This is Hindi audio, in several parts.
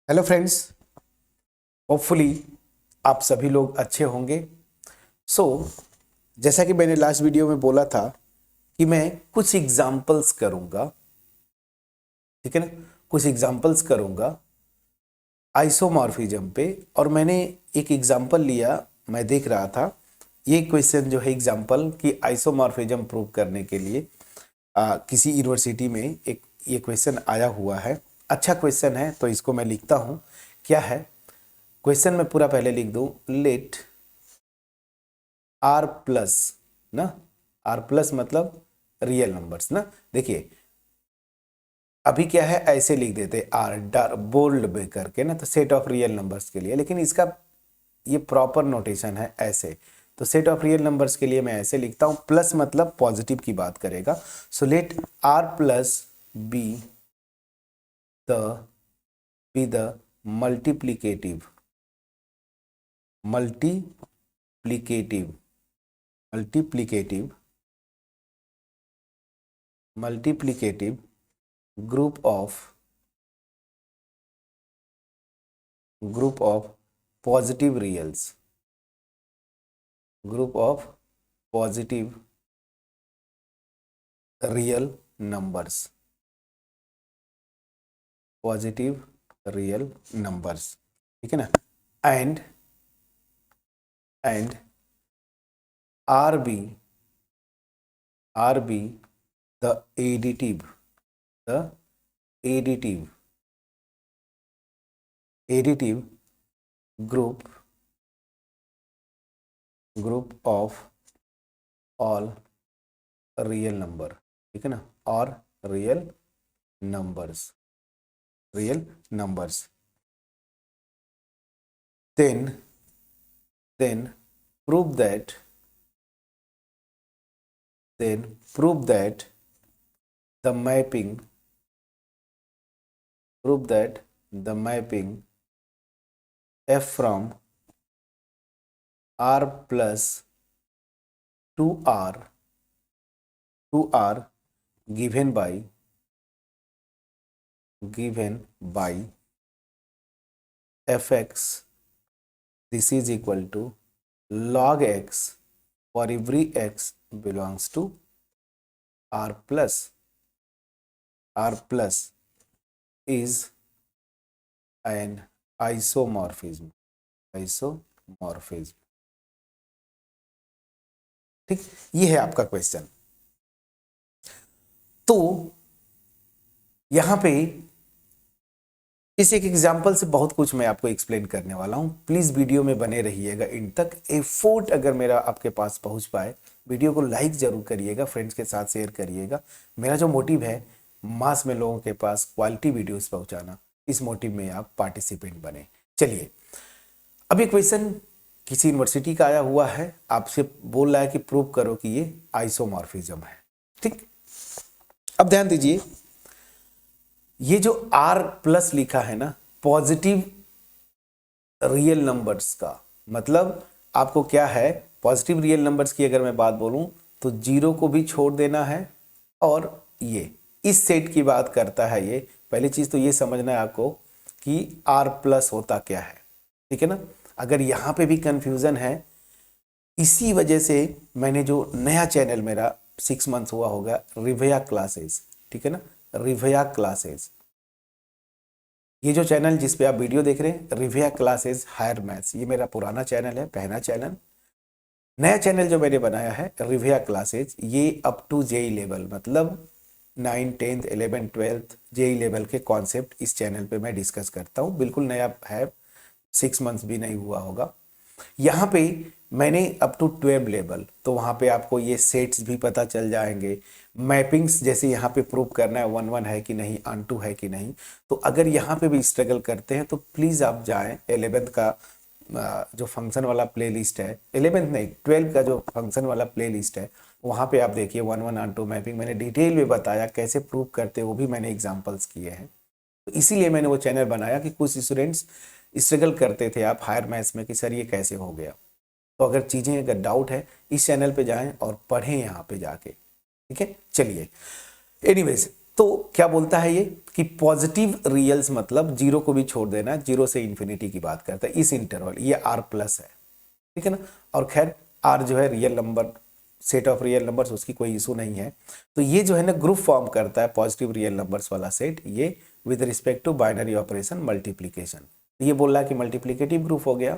हेलो फ्रेंड्स, होपफुली आप सभी लोग अच्छे होंगे। सो जैसा कि मैंने लास्ट वीडियो में बोला था कि मैं कुछ एग्जाम्पल्स करूंगा, ठीक है ना। कुछ एग्जाम्पल्स करूंगा आइसोमॉर्फिज्म पे। और मैंने एक एग्जाम्पल लिया, मैं देख रहा था ये क्वेश्चन जो है एग्जाम्पल कि आइसोमॉर्फिज्म प्रूव करने के लिए किसी यूनिवर्सिटी में एक ये क्वेश्चन आया हुआ है। अच्छा क्वेश्चन है तो इसको मैं लिखता हूँ। क्या है क्वेश्चन? मैं पूरा पहले लिख दूं, लेट आर प्लस ना, आर प्लस मतलब रियल नंबर्स ना। देखिए अभी क्या है, ऐसे लिख देते आर डर बोल्ड में करके ना, तो सेट ऑफ रियल नंबर्स के लिए, लेकिन इसका ये प्रॉपर नोटेशन है ऐसे। तो सेट ऑफ रियल नंबर्स के लिए मैं ऐसे लिखता हूं, प्लस मतलब पॉजिटिव की बात करेगा। So let R plus be the be the multiplicative multiplicative multiplicative multiplicative group of positive reals, group of positive real numbers, positive real numbers, ठीक है ना। And R be the additive the additive additive group of all real number, ठीक है ना, और numbers real numbers. then prove that prove that the mapping f from r plus to r given by fx, this is equal to log x for every x belongs to r plus is an isomorphism। ठीक, ये है आपका क्वेश्चन। तो यहां पे इस एक एग्जाम्पल से बहुत कुछ मैं आपको एक्सप्लेन करने वाला हूं। प्लीज वीडियो में बने रहिएगा इन तक। एफोर्ट अगर मेरा आपके पास पहुंच पाए, वीडियो को लाइक जरूर करिएगा, फ्रेंड्स के साथ शेयर करिएगा। मेरा जो मोटिव है मास में लोगों के पास क्वालिटी वीडियोस पहुंचाना, इस मोटिव में आप पार्टिसिपेंट बने। चलिए, अब ये क्वेश्चन किसी यूनिवर्सिटी का आया हुआ है, आपसे बोल रहा है कि प्रूव करो कि ये आइसोमॉर्फिज्म है। ठीक, अब ध्यान दीजिए, ये जो R प्लस लिखा है ना, पॉजिटिव रियल नंबर्स का मतलब आपको क्या है, पॉजिटिव रियल नंबर्स की अगर मैं बात बोलूं तो जीरो को भी छोड़ देना है। और ये इस सेट की बात करता है। ये पहली चीज तो ये समझना है आपको कि R प्लस होता क्या है, ठीक है ना। अगर यहां पे भी कंफ्यूजन है, इसी वजह से मैंने जो नया चैनल मेरा 6 मंथ्स हुआ होगा, रिवया क्लासेस, ठीक है ना, रिवया क्लासेस, ये जो चैनल जिस पे आप वीडियो देख रहे हैं, रिवया क्लासेस हायर मैथ्स, ये मेरा पुराना चैनल है, पहला चैनल। नया चैनल जो मैंने बनाया है रिवया क्लासेस, ये अप टू जेई लेवल मतलब 9, 10, 11, 12 जेई लेवल के कॉन्सेप्ट इस चैनल पे मैं डिस्कस करता हूँ। बिल्कुल नया है, 6 मंथ्स भी नहीं हुआ होगा। यहाँ पे मैंने अप टू 12 लेवल, तो वहाँ पे आपको ये सेट्स भी पता चल जाएंगे। मैपिंग्स जैसे यहाँ पे प्रूव करना है 1 1 है कि नहीं, ऑन 2 है कि नहीं। तो अगर यहाँ पे भी स्ट्रगल करते हैं तो प्लीज़ आप जाएं 11th का जो फंक्शन वाला प्लेलिस्ट है, 11th नहीं 12 का जो फंक्शन वाला प्लेलिस्ट है, वहाँ पे आप देखिए 1 1 ऑन 2 मैपिंग मैंने डिटेल में बताया, कैसे प्रूव करते वो भी मैंने एग्जाम्पल्स किए हैं। तो इसीलिए मैंने वो चैनल बनाया कि कुछ स्टूडेंट्स स्ट्रगल करते थे आप हायर मैथ्स में कि सर ये कैसे हो गया। तो अगर चीज़ें अगर डाउट है, इस चैनल पे जाएं और पढ़ें यहाँ पे जाके, ठीक है। चलिए, एनीवेज, तो क्या बोलता है ये कि पॉजिटिव रियल्स मतलब जीरो को भी छोड़ देना, जीरो से इन्फिनिटी की बात करता है इस इंटरवल, ये आर प्लस है, ठीक है ना। और खैर आर जो है real number, set of real numbers, उसकी कोई इशू नहीं है। तो ये जो है ना ग्रुप फॉर्म करता है पॉजिटिव रियल नंबर्स वाला सेट, ये with respect to binary operation multiplication. ये बोल रहा है कि मल्टीप्लीकेटिव ग्रुप हो गया।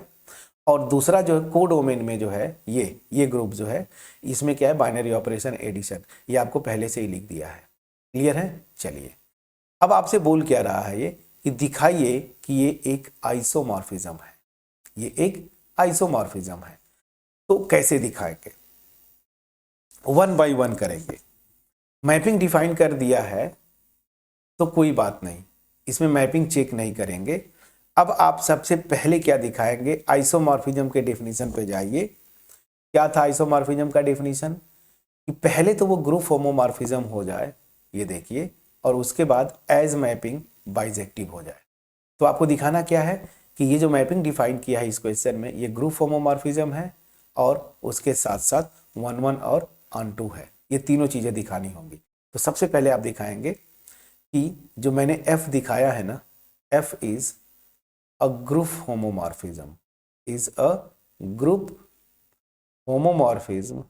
और दूसरा जो है कोडोमेन में जो है ये ग्रुप जो है, इसमें क्या है बाइनरी ऑपरेशन एडिशन, ये आपको पहले से ही लिख दिया है। क्लियर है? चलिए अब आपसे बोल क्या रहा है ये कि दिखाइए कि ये एक आइसोमॉर्फिज्म है, ये एक आइसोमॉर्फिज्म है। तो कैसे दिखाएंगे? वन बाय वन करेंगे। मैपिंग डिफाइन कर दिया है तो कोई बात नहीं, इसमें मैपिंग चेक नहीं करेंगे। अब आप सबसे पहले क्या दिखाएंगे, आइसोमॉर्फिज्म के डेफिनेशन पे जाइए। क्या था आइसोमॉर्फिज्म का डेफिनेशन? कि पहले तो वो ग्रुप होमोमॉर्फिज्म हो जाए, ये देखिए, और उसके बाद एज मैपिंग बाइजेक्टिव हो जाए। तो आपको दिखाना क्या है कि ये जो मैपिंग डिफाइन किया है इस क्वेश्चन में, ये ग्रुप होमोमॉर्फिज्म है और उसके साथ साथ 1 1 और ऑन 2 है। ये तीनों चीजें दिखानी होंगी। तो सबसे पहले आप दिखाएंगे कि जो मैंने F दिखाया है ना, F is a group homomorphism, is a group homomorphism,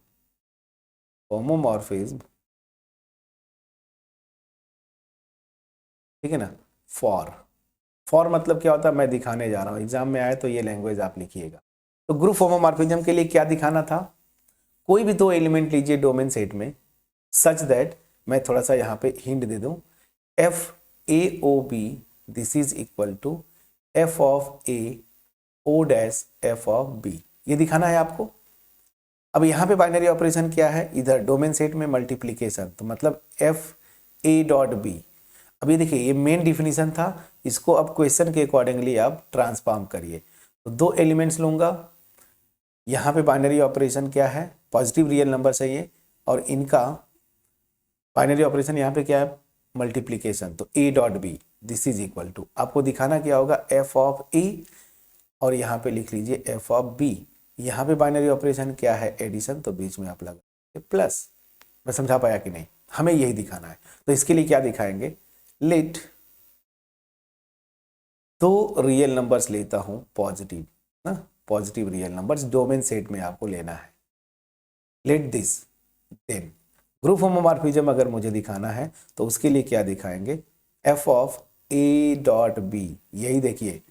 ठीक है ना। फॉर मतलब क्या होता है, मैं दिखाने जा रहा हूं, एग्जाम में आए तो ये लैंग्वेज आप लिखिएगा। तो ग्रुप होमोमॉर्फिज्म के लिए क्या दिखाना था, कोई भी दो एलिमेंट लीजिए डोमेन सेट में, सच दैट, मैं थोड़ा सा यहाँ पे हिंट दे दूं, F A O B this is equal to F of A O dash F of B, ये दिखाना है आपको। अब यहाँ पे बाइनरी ऑपरेशन क्या है, इधर डोमेन सेट में मल्टीप्लीकेशन, तो मतलब एफ ए डॉट बी। अब ये देखिए ये मेन डिफिनीशन था, इसको अब क्वेश्चन के अकॉर्डिंगली आप ट्रांसफॉर्म करिए। तो दो एलिमेंट्स लूंगा, यहाँ पे बाइनरी ऑपरेशन क्या है, पॉजिटिव रियल नंबर है ये, और इनका बाइनरी ऑपरेशन यहाँ पे क्या है, मल्टीप्लीकेशन। तो A dot B this is equal to, आपको दिखाना क्या होगा, एफ ऑफ ए, और यहाँ पे लिख लीजिए एफ ऑफ बी। यहाँ पे बाइनरी ऑपरेशन क्या है, एडिशन, तो बीच में आप लगा प्लस। मैं समझा पाया कि नहीं? हमें यही दिखाना है। तो इसके लिए क्या दिखाएंगे, लेट दो रियल नंबर्स लेता हूं पॉजिटिव ना, positive real numbers domain set में आपको लेना है। Let this then group homomorphism अगर मुझे दिखाना है तो उसके लिए क्या दिखाएंगे, F of A dot B, यही देखिए।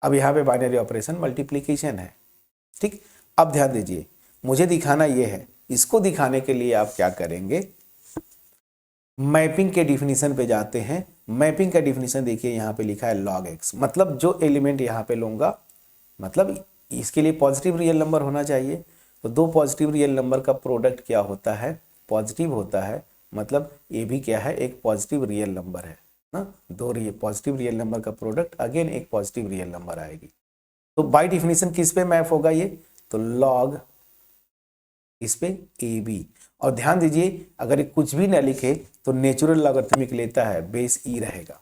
अब यहाँ पे बाइनरी ऑपरेशन मल्टीप्लीकेशन है, ठीक। अब ध्यान दीजिए, मुझे दिखाना ये है, इसको दिखाने के लिए आप क्या करेंगे, मैपिंग के डिफिनीशन पे जाते हैं। मैपिंग का डिफिनीशन देखिए, यहाँ पे लिखा है लॉग एक्स, मतलब जो एलिमेंट यहाँ पे लूंगा, मतलब इसके लिए पॉजिटिव रियल नंबर होना चाहिए। तो दो पॉजिटिव रियल नंबर का प्रोडक्ट क्या होता है, पॉजिटिव होता है, मतलब ये भी क्या है, एक पॉजिटिव रियल नंबर है ना। दो पॉजिटिव रियल नंबर का प्रोडक्ट अगेन एक पॉजिटिव रियल नंबर आएगी। तो बाय डिफिनीशन किस पे मैप होगा ये, तो लॉग इस पे ए बी। और ध्यान दीजिए अगर ये कुछ भी ना लिखे तो नेचुरल लॉगरिथमिक लेता है, बेस ई रहेगा।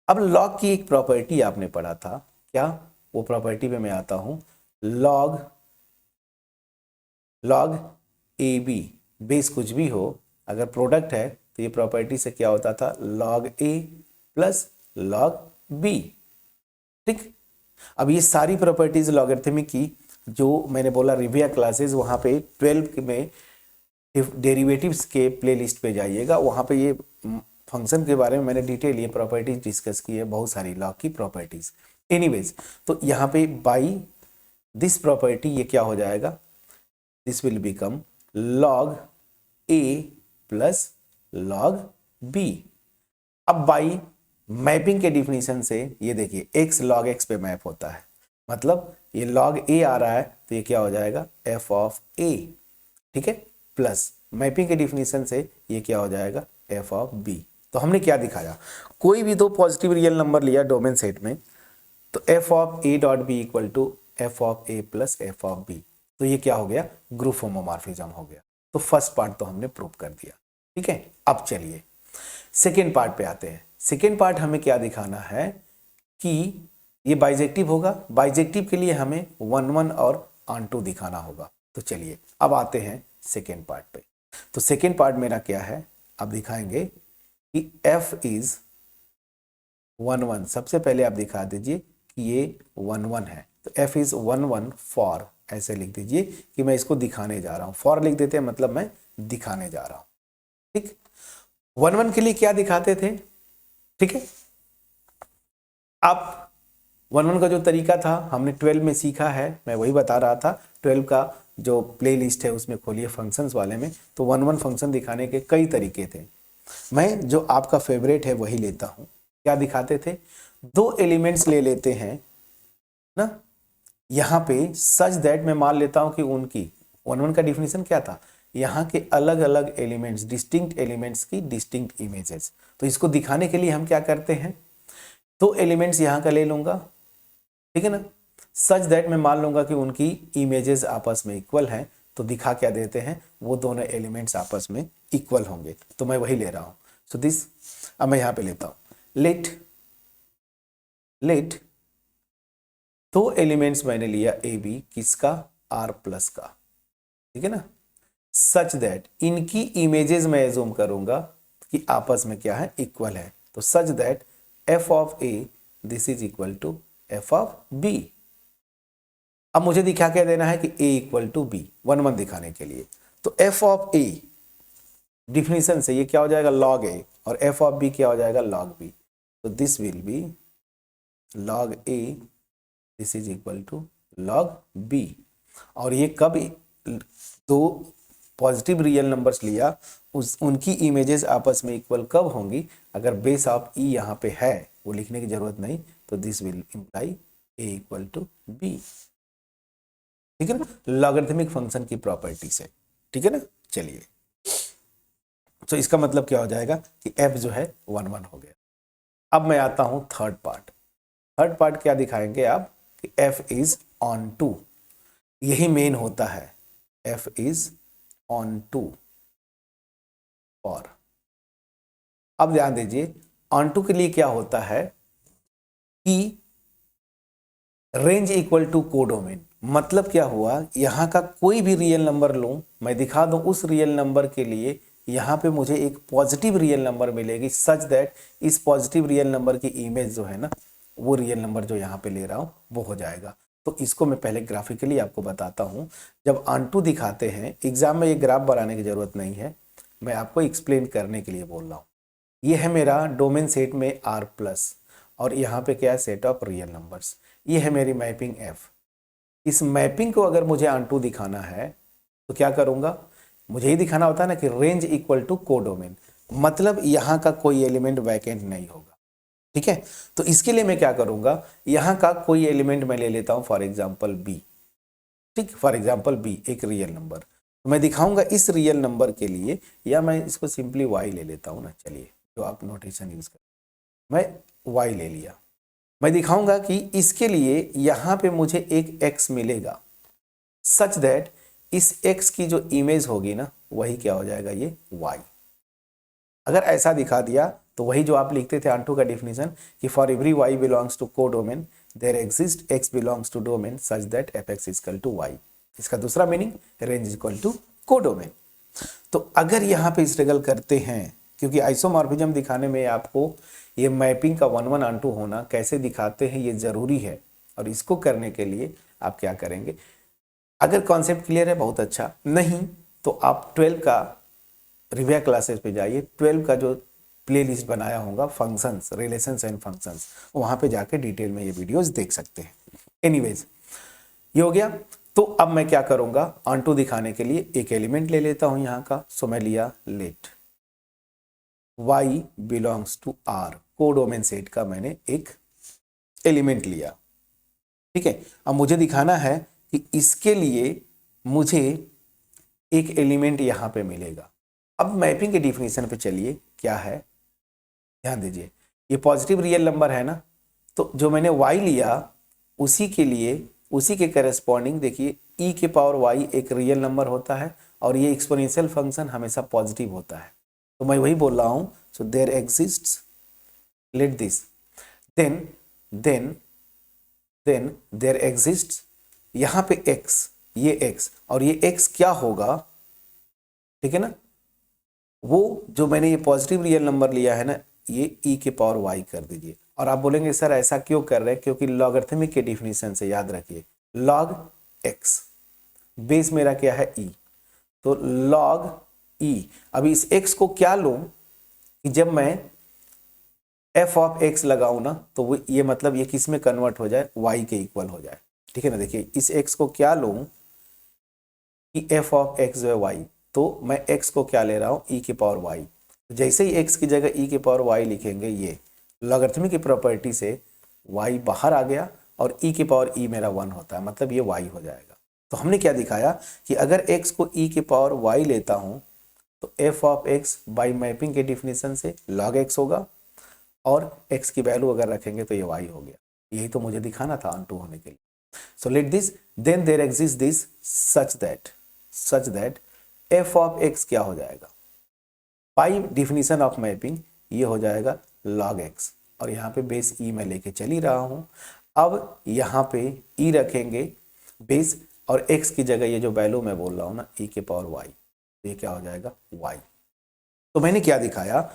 अब लॉग की एक प्रॉपर्टी आपने पढ़ा था, क्या, वो प्रॉपर्टी पे मैं आता हूं, लॉग ए बी, बेस कुछ भी हो अगर प्रोडक्ट है तो ये प्रॉपर्टी से क्या होता था, log A plus log B, ठीक। अब ये सारी प्रॉपर्टीज लॉगरिथमिक की जो मैंने बोला रिविया क्लासेस, वहां पे 12 में डेरिवेटिव्स के प्लेलिस्ट पे जाइएगा, वहां पे ये फंक्शन के बारे में मैंने डिटेल ये प्रॉपर्टीज डिस्कस की है, बहुत सारी लॉग की प्रॉपर्टीज। एनीवेज, तो यहाँ पे बाई दिस प्रॉपर्टी ये क्या हो जाएगा, this will become log A plus log B. अब बाई मैपिंग के डिफिनीशन से ये देखिए x log x पे मैप होता है, मतलब ये log a आ रहा है तो ये क्या हो जाएगा, f ऑफ a, ठीक है, प्लस मैपिंग के डिफिनीशन से ये क्या हो जाएगा, f ऑफ b। तो हमने क्या दिखाया, कोई भी दो पॉजिटिव रियल नंबर लिया डोमेन सेट में, तो f of a dot B equal to f of a plus f of b, तो ये क्या हो गया, ग्रुप होमोमॉर्फिज्म हो गया। तो फर्स्ट पार्ट तो हमने प्रूव कर दिया, ठीक है। अब चलिए सेकेंड पार्ट पे आते हैं। सेकेंड पार्ट हमें क्या दिखाना है कि ये बाइजेक्टिव होगा, बाइजेक्टिव के लिए हमें 1 1 और ऑन 2 दिखाना होगा। तो चलिए अब आते हैं सेकेंड पार्ट पे। तो सेकेंड पार्ट मेरा क्या है, अब दिखाएंगे कि f इज 1 1, सबसे पहले आप दिखा दीजिए कि ये 1 1 है, तो f इज 1 1 फॉर, ऐसे लिख दीजिए कि मैं इसको दिखाने जा रहा हूं। फॉर लिख देते हैं मतलब मैं दिखाने जा रहा हूं। ठीक, 1 1 के लिए क्या दिखाते थे? ठीक है, आप 1 1 का जो तरीका था हमने 12 में सीखा है, मैं वही बता रहा था। 12 का जो प्ले लिस्ट है उसमें खोलिए फंक्शंस वाले में, तो 1 1 फंक्शन दिखाने के कई तरीके थे। मैं जो आपका फेवरेट है वही लेता हूं। क्या दिखाते थे? दो एलिमेंट्स ले लेते हैं ना यहाँ पे, सच दैट मैं मान लेता हूं कि उनकी 1 1 का डिफिनेशन क्या था? यहाँ के अलग अलग एलिमेंट्स, डिस्टिंक्ट एलिमेंट्स की डिस्टिंक्ट इमेजेस। तो इसको दिखाने के लिए हम क्या करते हैं, दो एलिमेंट्स यहाँ का ले लूंगा, ठीक है ना, सच दैट मैं मान लूंगा कि उनकी इमेजेस आपस में इक्वल हैं, तो दिखा क्या देते हैं, वो दोनों एलिमेंट्स आपस में इक्वल होंगे, तो मैं वही ले रहा हूं। सो दिस, अब मैं यहां पे लेता हूं, लेट दो एलिमेंट्स मैंने लिया ए बी, किसका? आर प्लस का, ठीक है ना, सच दैट इनकी इमेजेस मैं एज्यूम करूंगा कि आपस में क्या है, इक्वल है। तो such that F of A this is equal to F of B. अब मुझे दिखा क्या देना है कि a इक्वल टू बी, 1 1 दिखाने के लिए। तो f ऑफ a डिफिनेशन से ये क्या हो जाएगा, log a, और f ऑफ b क्या हो जाएगा, log b। तो this will be log a, this is equal to log b। और ये कब दो पॉजिटिव रियल नंबर्स लिया, उनकी इमेजेस आपस में इक्वल कब होंगी? अगर बेस ऑफ e यहाँ पे है, वो लिखने की जरूरत नहीं, तो this will imply a equal to b, ठीक है ना, लॉगरिथमिक फंक्शन की प्रॉपर्टी से, ठीक है ना। चलिए, तो इसका मतलब क्या हो जाएगा कि f जो है 1 1 हो गया। अब मैं आता हूं थर्ड पार्ट। थर्ड पार्ट क्या दिखाएंगे आप कि f इज ऑन टू, यही मेन होता है, f इज ऑन टू और। अब ध्यान दीजिए, ऑन टू के लिए क्या होता है कि रेंज इक्वल टू कोडोमेन। मतलब क्या हुआ, यहां का कोई भी रियल नंबर लूं, मैं दिखा दूं उस रियल नंबर के लिए यहां पे मुझे एक पॉजिटिव रियल नंबर मिलेगी, सच दैट इस पॉजिटिव रियल नंबर की इमेज जो है ना, वो रियल नंबर जो यहां पे ले रहा हूं वो हो जाएगा। तो इसको मैं पहले ग्राफिकली आपको बताता हूं। जब ऑन दिखाते हैं, एग्जाम में ये ग्राफ बनाने की जरूरत नहीं है, मैं आपको एक्सप्लेन करने के लिए बोल रहा हूँ। ये है मेरा डोमेन सेट में R प्लस, और यहाँ पे क्या है, सेट ऑफ रियल नंबर्स। ये है मेरी मैपिंग F। इस मैपिंग को अगर मुझे ऑन दिखाना है तो क्या करूंगा, मुझे ही दिखाना होता है ना कि रेंज इक्वल टू कोडोमेन, मतलब यहां का कोई एलिमेंट वैकेंट नहीं होगा, ठीक है। तो इसके लिए मैं क्या करूंगा, यहां का कोई एलिमेंट मैं ले लेता हूं, फॉर एग्जाम्पल बी, ठीक, फॉर एग्जाम्पल बी एक रियल नंबर, मैं दिखाऊंगा इस रियल नंबर के लिए, या मैं इसको सिंपली वाई ले लेता हूं ना, चलिए जो आप नोटेशन यूज कर, मैं वाई ले लिया। मैं दिखाऊंगा कि इसके लिए यहां पे मुझे एक x मिलेगा, सच दैट इस x की जो इमेज होगी ना, वही क्या हो जाएगा, ये y। अगर ऐसा दिखा दिया तो वही जो आप लिखते थे ऑन का डिफिनेशन कि for every y belongs to codomain there exist x belongs to domain such that fx equal to y। इसका दूसरा meaning range equal to codomain. तो अगर यहाँ पे स्ट्रगल करते हैं, क्योंकि आइसोमॉर्फिज्म दिखाने में आपको ये मैपिंग का 1 1 ऑन टू होना कैसे दिखाते हैं ये जरूरी है, और इसको करने के लिए आप क्या करेंगे, अगर कॉन्सेप्ट क्लियर है बहुत अच्छा, नहीं तो आप 12 का रिव्यू क्लासेस पे जाइए, 12 का जो प्ले लिस्ट बनाया होगा फंक्शंस, रिलेशंस एंड फंक्शंस, वहां पे जाके डिटेल में ये वीडियोस देख सकते हैं। एनीवेज, ये हो गया। तो अब मैं क्या करूंगा, ऑन टू दिखाने के लिए एक एलिमेंट ले लेता हूं यहां का, सो मैं लिया let y belongs to R, codomain set का मैंने एक एलिमेंट लिया, ठीक है। अब मुझे दिखाना है कि इसके लिए मुझे एक एलिमेंट यहां पे मिलेगा। अब मैपिंग के डिफिनेशन पे चलिए, क्या है ध्यान दीजिए, ये पॉजिटिव रियल नंबर है ना, तो जो मैंने y लिया उसी के लिए, उसी के करेस्पॉन्डिंग देखिए e के पावर y एक रियल नंबर होता है, और ये एक्सपोनेंशियल फंक्शन हमेशा पॉजिटिव होता है। तो मैं वही बोल रहा हूं, so there exists, let this, then there exists, यहां पे x, ये x, और ये x क्या होगा, ठीक है ना, वो जो मैंने ये पॉजिटिव रियल नंबर लिया है ना, ये e के पावर y कर दीजिए। और आप बोलेंगे सर ऐसा क्यों कर रहे हैं, क्योंकि लॉगरिथमिक के डिफिनीशन से याद रखिए, log x, बेस मेरा क्या है e, तो log e। अभी इस x को क्या लूं कि जब मैं f ऑफ x लगाऊं ना, तो वो ये मतलब ये किस में कन्वर्ट हो जाए, y के इक्वल हो जाए। ठीक है ना, देखिए इस x को क्या लूं कि f ऑफ x जो है y, तो मैं x को क्या ले रहा हूं, e के पावर y। जैसे ही x की जगह e के पावर y लिखेंगे, ये लॉगरिथमिक की प्रॉपर्टी से y बाहर आ गया और e के पावर e मेरा 1 होता है, मतलब ये y हो जाएगा। तो हमने क्या दिखाया कि अगर x को e के पावर y लेता हूं तो f of x by mapping के डिफिनेशन से log x होगा, और x की वैल्यू अगर रखेंगे तो ये y हो गया। यही तो मुझे दिखाना था ऑन टू होने के लिए। So let this, then there exist this such that f of x क्या हो जाएगा, बाई डिफिनीशन ऑफ मैपिंग ये हो जाएगा log x, और यहाँ पे बेस e में लेके चल ही रहा हूँ। अब यहाँ पे e रखेंगे बेस, और x की जगह ये जो वैल्यू मैं बोल रहा हूँ ना, e के पावर y, ये क्या हो जाएगा y। तो मैंने क्या दिखाया,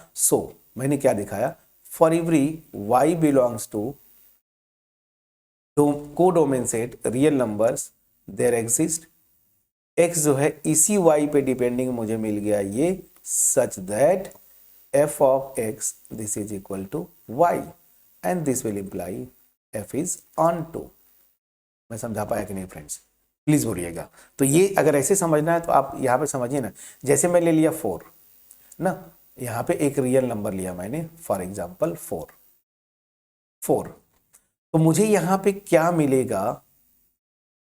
मैंने क्या दिखाया, for every y belongs to codomain set real numbers there exist x जो है इसी y पे डिपेंडिंग मुझे मिल गया ये, such that f of x this is equal to y and this will imply f is onto. मैं समझा पाया कि नहीं फ्रेंड्स, प्लीज बोलिएगा। तो ये अगर ऐसे समझना है तो आप यहाँ पे समझिए ना, जैसे मैं ले लिया 4 ना, यहाँ पे एक रियल नंबर लिया मैंने, फॉर एग्जाम्पल 4, तो मुझे यहाँ पे क्या मिलेगा,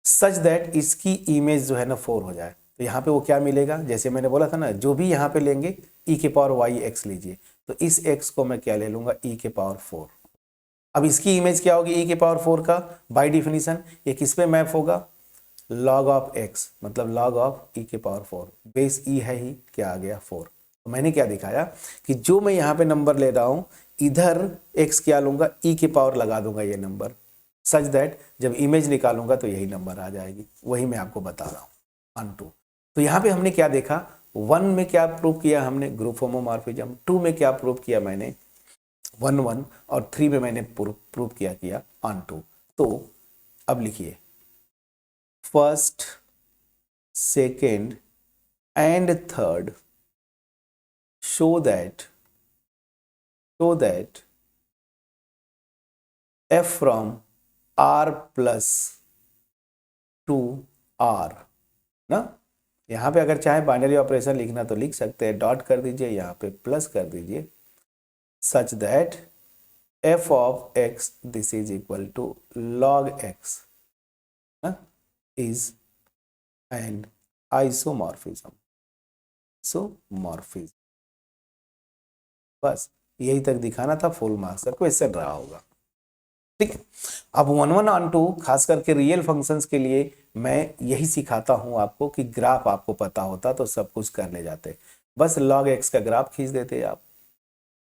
सच दैट इसकी इमेज जो है ना 4 हो जाए। तो यहाँ पे वो क्या मिलेगा, जैसे मैंने बोला था ना, जो भी यहाँ पे लेंगे e के पावर y x लीजिए, तो इस x को मैं क्या ले लूंगा, e के पावर 4। अब इसकी इमेज क्या होगी e के पावर 4 का, बाय डिफिनीशन ये किस पे मैप होगा, log ऑफ x, मतलब log ऑफ e के पावर 4, बेस e है ही, क्या आ गया 4। तो मैंने क्या दिखाया कि जो मैं यहाँ पे नंबर ले रहा हूँ, इधर x क्या लूंगा, e के पावर लगा दूंगा ये नंबर, सच दैट जब इमेज निकालूंगा तो यही नंबर आ जाएगी। वही मैं आपको बता रहा हूँ ऑन टू। तो यहाँ पे हमने क्या देखा, 1 में क्या प्रूव किया हमने, ग्रुप होमोमॉर्फिज्म, 2 में क्या प्रूव किया मैंने 1 और 3 में मैंने प्रूव किया ऑन टू। तो अब लिखिए, first, second and third show that f from r plus to r ना, यहाँ पे अगर चाहे बाइनरी ऑपरेशन लिखना तो लिख सकते हैं, डॉट कर दीजिए, यहाँ पे प्लस कर दीजिए, such that f of x this is equal to log x is an isomorphism. बस यही तक दिखाना था, फुल मार्क्स का क्वेश्चन रहा होगा। ठीक है, अब 1 ऑन 2 खास करके रियल फंक्शंस के लिए मैं यही सिखाता हूं आपको कि ग्राफ आपको पता होता तो सब कुछ कर ले जाते, बस log x का ग्राफ खींच देते आप।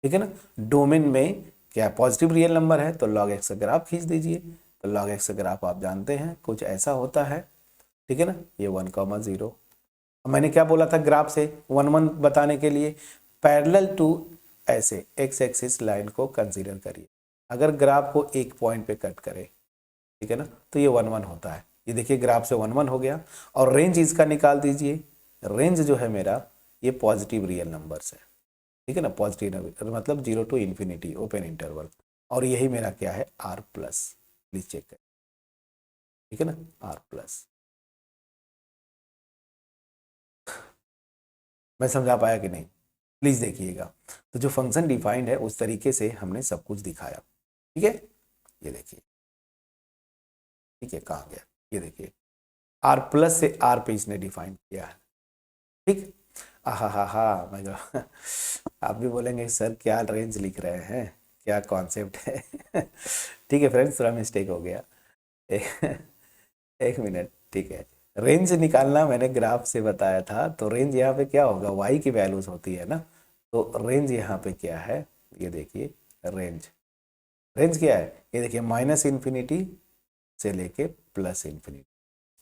ठीक है ना, डोमेन में क्या पॉजिटिव रियल नंबर है तो log x का ग्राफ खींच दीजिए। तो log x का ग्राफ आप जानते हैं कुछ ऐसा होता है। ठीक है ना, ये 1,0। मैंने क्या बोला था ग्राफ से 1 बताने के लिए, पैरेलल टू ऐसे एक्स एक्सिस लाइन को कंसीडर करिए, अगर ग्राफ को एक पॉइंट पे कट करे, ठीक है ना, तो ये 1 1 होता है। ये देखिए ग्राफ से 1 1 हो गया, और रेंज इसका निकाल दीजिए, रेंज जो है मेरा ये पॉजिटिव रियल नंबर्स है। ठीक है ना, पॉजिटिव मतलब 0 टू इन्फिनिटी ओपन इंटरवल, और यही मेरा क्या है r प्लस, प्लीज चेक करें। ठीक है ना, r प्लस। मैं समझा पाया कि नहीं, प्लीज देखिएगा। तो जो फंक्शन डिफाइंड है उस तरीके से हमने सब कुछ दिखाया। ठीक है, ये देखिए, ठीक है कहाँ गया, ये देखिए r प्लस से r पे इसने डिफाइन किया है। ठीक, हा मैं आप भी बोलेंगे सर क्या रेंज लिख रहे हैं, क्या कॉन्सेप्ट है। ठीक है फ्रेंड्स, थोड़ा मिस्टेक हो गया, एक मिनट। ठीक है, रेंज निकालना मैंने ग्राफ से बताया था, तो रेंज यहाँ पे क्या होगा, y की वैल्यूज होती है ना, तो रेंज यहाँ पे क्या है, ये देखिए रेंज, रेंज क्या है, ये देखिए -इन्फिनिटी से लेके +इन्फिनिटी।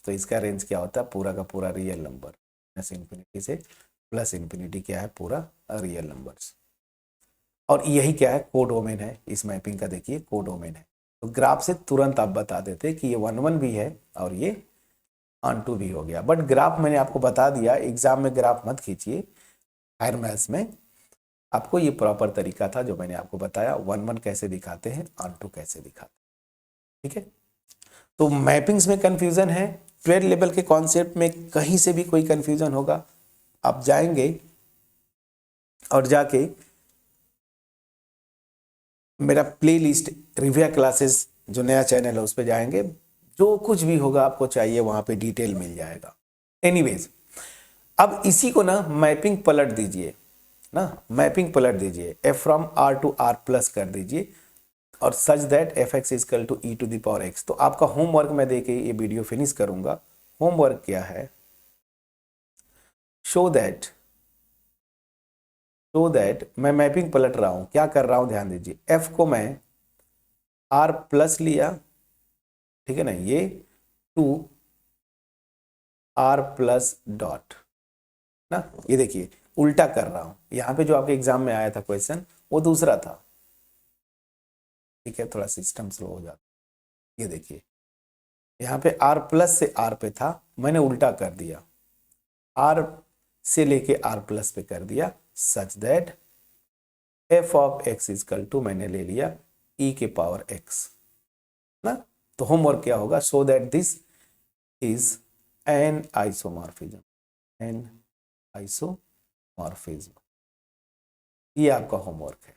तो इसका रेंज क्या होता है, पूरा का पूरा रियल नंबर, -इन्फिनिटी से +इन्फिनिटी क्या है, पूरा रियल नंबर्स। और यही क्या है, कोडोमेन है इस मैपिंग का, देखिए कोडोमेन है। तो ग्राफ से तुरंत आप बता देते कि ये 1 1 भी है और ये ऑन टू भी हो गया। बट ग्राफ मैंने आपको बता दिया, एग्जाम में ग्राफ मत खींचिए, हायर मैथ्स में आपको ये प्रॉपर तरीका था जो मैंने आपको बताया, 1 1 कैसे दिखाते हैं, ऑन टू कैसे दिखाते हैं, ठीक है। तो मैपिंग्स में कंफ्यूजन है, 12 लेवल के कॉन्सेप्ट में कहीं से भी कोई कंफ्यूजन होगा, आप जाएंगे और जाके मेरा प्लेलिस्ट रिव्यू क्लासेस जो नया चैनल है उस पर जाएंगे, जो कुछ भी होगा आपको चाहिए वहां पे डिटेल मिल जाएगा। एनीवेज, अब इसी को ना मैपिंग पलट दीजिए ना, मैपिंग पलट दीजिए, f from r to r plus कर दीजिए और such that fx is equal to e to the power x। तो आपका होमवर्क मैं देके ये वीडियो फिनिश करूंगा। होमवर्क क्या है, शो दैट मैं मैपिंग पलट रहा हूं, क्या कर रहा हूं ध्यान दीजिए, f को मैं r प्लस लिया, ठीक है ना, ये टू r प्लस डॉट ना, ये देखिए उल्टा कर रहा हूं, यहां पे जो आपके एग्जाम में आया था क्वेश्चन वो दूसरा था, ठीक है, थोड़ा सिस्टम स्लो हो जाता, ये देखिए यहाँ पे r प्लस से r पे था, मैंने उल्टा कर दिया, r से लेके r प्लस पे कर दिया, such that f of x is equal to मैंने ले लिया e के पावर x ना। तो होमवर्क क्या होगा, so that this is an isomorphism, N isomorphism, ये आपका होमवर्क है,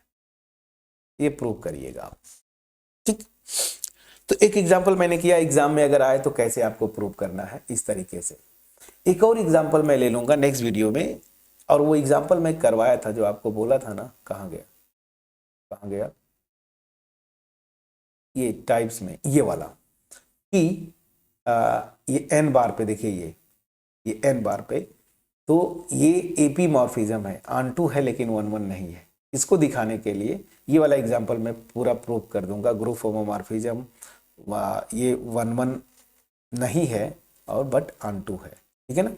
ये प्रूव करिएगा आप, ठीक। तो एक एग्जांपल मैंने किया, एग्जाम में अगर आए तो कैसे आपको प्रूव करना है इस तरीके से। एक और एग्जांपल मैं ले लूंगा नेक्स्ट वीडियो में, और वो एग्जांपल मैं करवाया था जो आपको बोला था ना, कहाँ गया ये टाइप्स में, ये वाला कि ये एन बार पे देखिए, ये एन बार पे, तो ये एपी मॉर्फिज्म है, ऑन टू है लेकिन 1 1 नहीं है। इसको दिखाने के लिए ये वाला एग्जांपल मैं पूरा प्रूव कर दूंगा, ग्रुप होमोमॉर्फिज्म ये 1 1 नहीं है और बट ऑन टू है, ठीक है ना।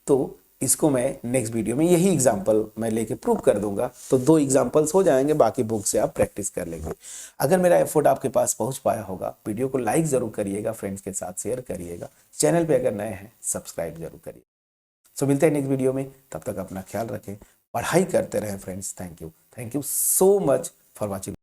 तो इसको मैं नेक्स्ट वीडियो में यही एग्जांपल मैं लेके प्रूव कर दूंगा, तो 2 एग्जांपल्स हो जाएंगे, बाकी बुक से आप प्रैक्टिस कर लेंगे। अगर मेरा एफर्ट आपके पास पहुंच पाया होगा, वीडियो को लाइक जरूर करिएगा, फ्रेंड्स के साथ शेयर करिएगा, चैनल पे अगर नए हैं सब्सक्राइब जरूर करिए। सो मिलते हैं नेक्स्ट वीडियो में, तब तक अपना ख्याल रखें, पढ़ाई करते रहें friends. Thank you so much for watching.